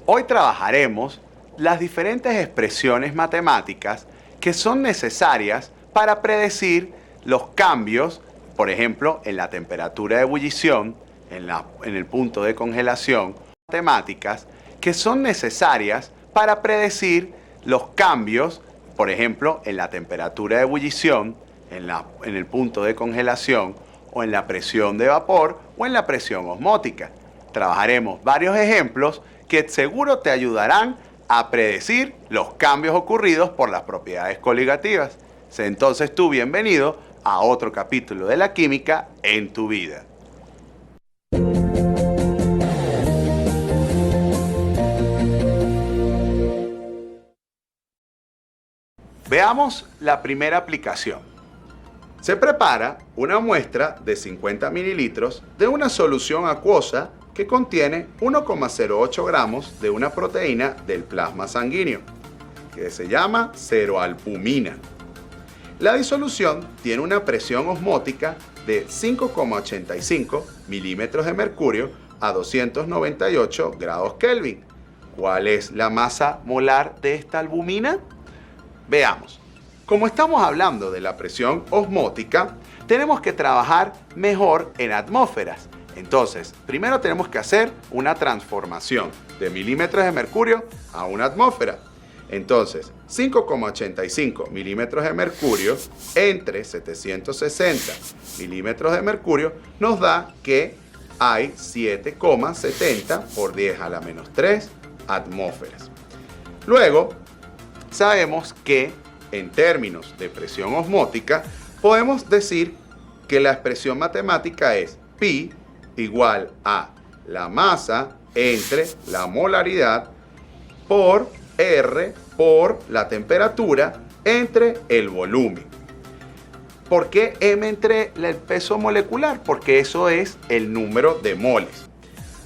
Hoy trabajaremos las diferentes expresiones matemáticas que son necesarias para predecir los cambios, por ejemplo, en la temperatura de ebullición, en el punto de congelación, matemáticas que son necesarias para predecir los cambios, por ejemplo, en la temperatura de ebullición, en el punto de congelación, o en la presión de vapor o en la presión osmótica. Trabajaremos varios ejemplos que seguro te ayudarán a predecir los cambios ocurridos por las propiedades coligativas. Sé entonces tú bienvenido a otro capítulo de la química en tu vida. Veamos la primera aplicación. Se prepara una muestra de 50 mililitros de una solución acuosa que contiene 1,08 gramos de una proteína del plasma sanguíneo, que se llama ceroalbumina. La disolución tiene una presión osmótica de 5,85 milímetros de mercurio a 298 grados Kelvin. ¿Cuál es la masa molar de esta albumina? Veamos. Como estamos hablando de la presión osmótica, tenemos que trabajar mejor en atmósferas. Entonces, primero tenemos que hacer una transformación de milímetros de mercurio a una atmósfera. Entonces, 5,85 milímetros de mercurio entre 760 milímetros de mercurio nos da que hay 7,70 por 10 a la menos 3 atmósferas. Luego, sabemos que en términos de presión osmótica, podemos decir que la expresión matemática es pi igual a la masa entre la molaridad por R por la temperatura entre el volumen. ¿Por qué M entre el peso molecular? Porque eso es el número de moles.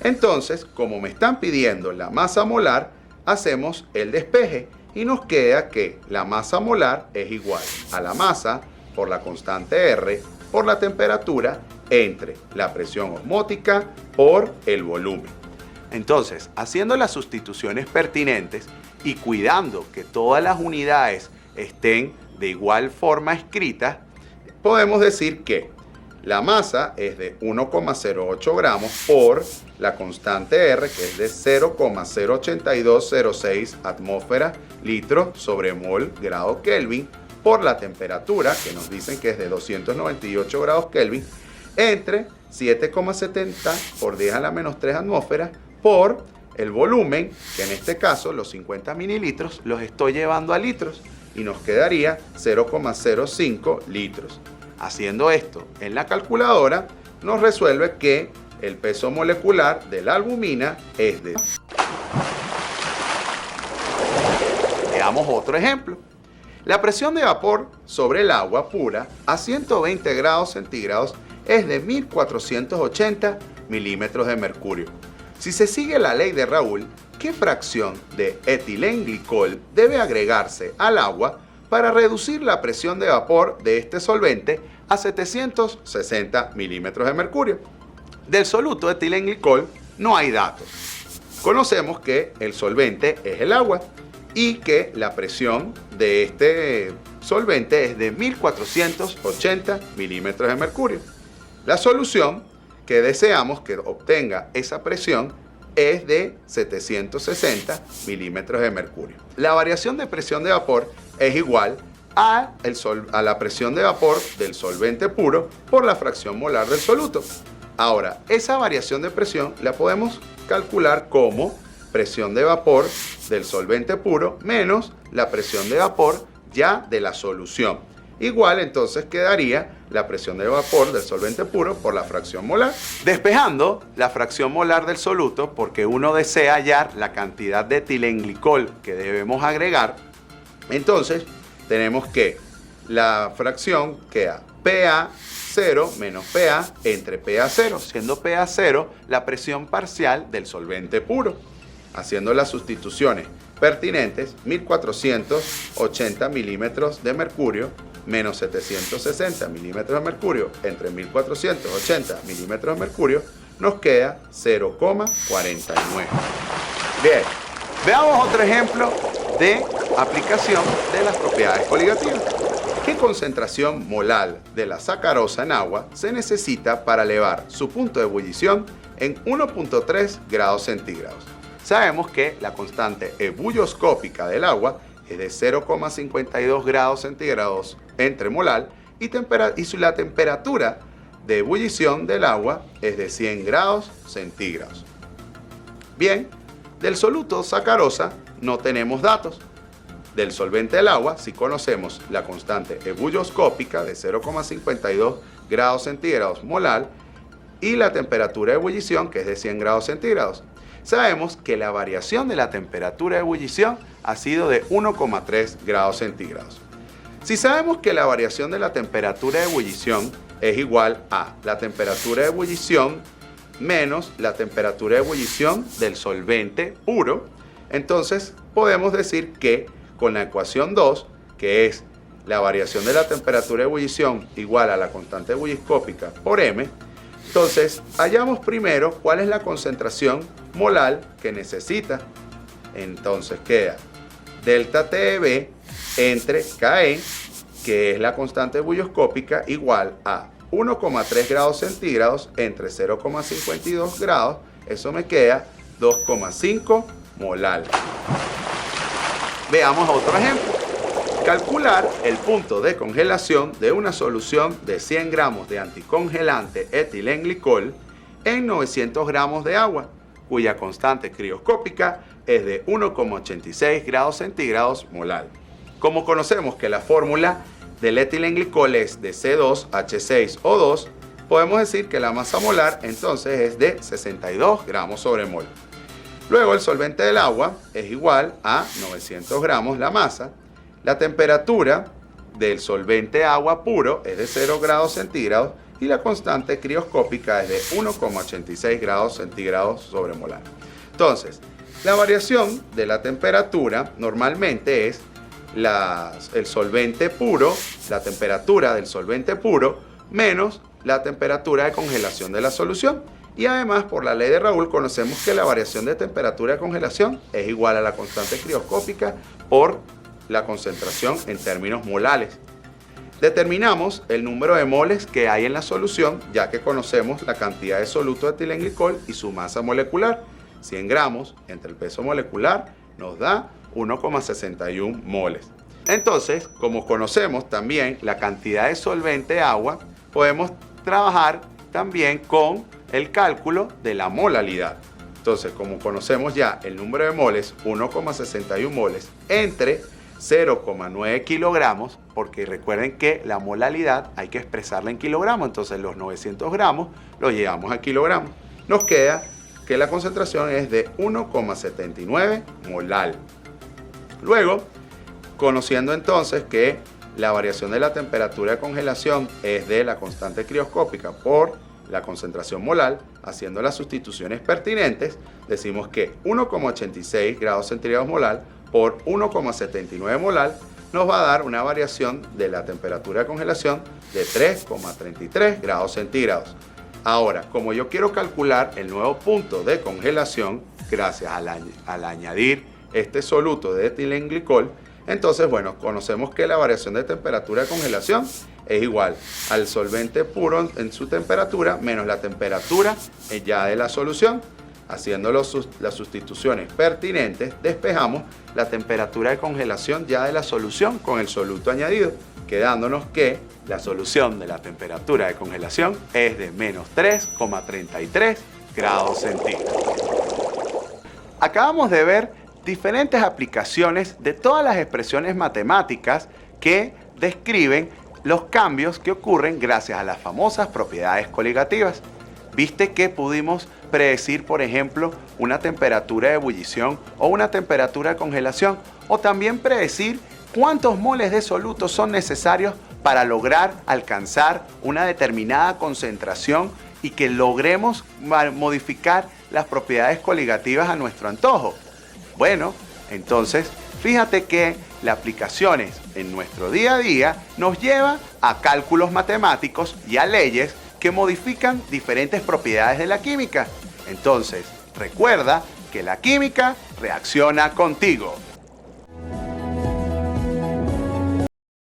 Entonces, como me están pidiendo la masa molar, hacemos el despeje. Y nos queda que la masa molar es igual a la masa por la constante R por la temperatura entre la presión osmótica por el volumen. Entonces, haciendo las sustituciones pertinentes y cuidando que todas las unidades estén de igual forma escritas, podemos decir que la masa es de 1,08 gramos por la constante R, que es de 0,08206 atmósferas litros sobre mol grado Kelvin, por la temperatura, que nos dicen que es de 298 grados Kelvin, entre 7,70 por 10 a la menos 3 atmósferas, por el volumen, que en este caso los 50 mililitros los estoy llevando a litros, y nos quedaría 0,05 litros. Haciendo esto en la calculadora, nos resuelve que el peso molecular de la albumina es de... Veamos otro ejemplo. La presión de vapor sobre el agua pura a 120 grados centígrados es de 1480 milímetros de mercurio. Si se sigue la ley de Raoult, ¿qué fracción de etilenglicol debe agregarse al agua para reducir la presión de vapor de este solvente a 760 milímetros de mercurio? Del soluto de etilenglicol no hay datos. Conocemos que el solvente es el agua y que la presión de este solvente es de 1480 milímetros de mercurio. La solución que deseamos que obtenga esa presión es de 760 milímetros de mercurio. La variación de presión de vapor es igual a la presión de vapor del solvente puro por la fracción molar del soluto. Ahora, esa variación de presión la podemos calcular como presión de vapor del solvente puro menos la presión de vapor ya de la solución. Igual entonces quedaría la presión de vapor del solvente puro por la fracción molar. Despejando la fracción molar del soluto, porque uno desea hallar la cantidad de etilenglicol que debemos agregar, entonces tenemos que la fracción queda PA0 menos PA entre PA0, siendo PA0 la presión parcial del solvente puro. Haciendo las sustituciones pertinentes, 1480 milímetros de mercurio menos 760 milímetros de mercurio entre 1480 milímetros de mercurio nos queda 0,49. Bien, Veamos otro ejemplo de aplicación de las propiedades coligativas. ¿Qué concentración molar de la sacarosa en agua se necesita para elevar su punto de ebullición en 1.3 grados centígrados? Sabemos que la constante ebulloscópica del agua es de 0,52 grados centígrados entre molar y la temperatura de ebullición del agua es de 100 grados centígrados. Bien, del soluto sacarosa no tenemos datos. Del solvente del agua sí conocemos la constante ebulloscópica de 0,52 grados centígrados molar y la temperatura de ebullición que es de 100 grados centígrados. Sabemos que la variación de la temperatura de ebullición ha sido de 1,3 grados centígrados. Si sabemos que la variación de la temperatura de ebullición es igual a la temperatura de ebullición menos la temperatura de ebullición del solvente puro, entonces podemos decir que con la ecuación 2, que es la variación de la temperatura de ebullición igual a la constante ebulloscópica por m, entonces hallamos primero cuál es la concentración molar que necesita. Entonces queda delta TB entre KE, que es la constante ebulloscópica, igual a 1,3 grados centígrados entre 0,52 grados, eso me queda 2,5 molar. Veamos otro ejemplo. Calcular el punto de congelación de una solución de 100 gramos de anticongelante etilenglicol en 900 gramos de agua, cuya constante crioscópica es de 1,86 grados centígrados molar. Como conocemos que la fórmula del etilenglicol es de C2H6O2, podemos decir que la masa molar entonces es de 62 gramos sobre mol. Luego el solvente del agua es igual a 900 gramos la masa. La temperatura del solvente agua puro es de 0 grados centígrados y la constante crioscópica es de 1,86 grados centígrados sobre molar. Entonces, la variación de la temperatura normalmente es el solvente puro, la temperatura del solvente puro menos la temperatura de congelación de la solución. Y además, por la ley de Raoult, conocemos que la variación de temperatura de congelación es igual a la constante crioscópica por la concentración en términos molares. Determinamos el número de moles que hay en la solución, ya que conocemos la cantidad de soluto de etilenglicol y su masa molecular. 100 gramos entre el peso molecular nos da 1,61 moles. Entonces, como conocemos también la cantidad de solvente agua, podemos trabajar también con el cálculo de la molaridad. Entonces, como conocemos ya el número de moles, 1,61 moles entre 0,9 kilogramos, porque recuerden que la molaridad hay que expresarla en kilogramos, entonces los 900 gramos los llevamos a kilogramos. Nos queda que la concentración es de 1,79 molar. Luego, conociendo entonces que la variación de la temperatura de congelación es de la constante crioscópica por la concentración molar, haciendo las sustituciones pertinentes, decimos que 1,86 grados centígrados molar por 1,79 molar nos va a dar una variación de la temperatura de congelación de 3,33 grados centígrados. Ahora, como yo quiero calcular el nuevo punto de congelación, gracias al añadir este soluto de etilenglicol, entonces, bueno, conocemos que la variación de temperatura de congelación es igual al solvente puro en su temperatura menos la temperatura ya de la solución. Haciendo las sustituciones pertinentes, despejamos la temperatura de congelación ya de la solución con el soluto añadido, quedándonos que la solución de la temperatura de congelación es de menos 3,33 grados centígrados. Acabamos de ver diferentes aplicaciones de todas las expresiones matemáticas que describen los cambios que ocurren gracias a las famosas propiedades coligativas. Viste que pudimos predecir, por ejemplo, una temperatura de ebullición o una temperatura de congelación, o también predecir cuántos moles de soluto son necesarios para lograr alcanzar una determinada concentración y que logremos modificar las propiedades coligativas a nuestro antojo. Bueno, entonces, fíjate que las aplicaciones en nuestro día a día nos lleva a cálculos matemáticos y a leyes que modifican diferentes propiedades de la química. Entonces, recuerda que la química reacciona contigo.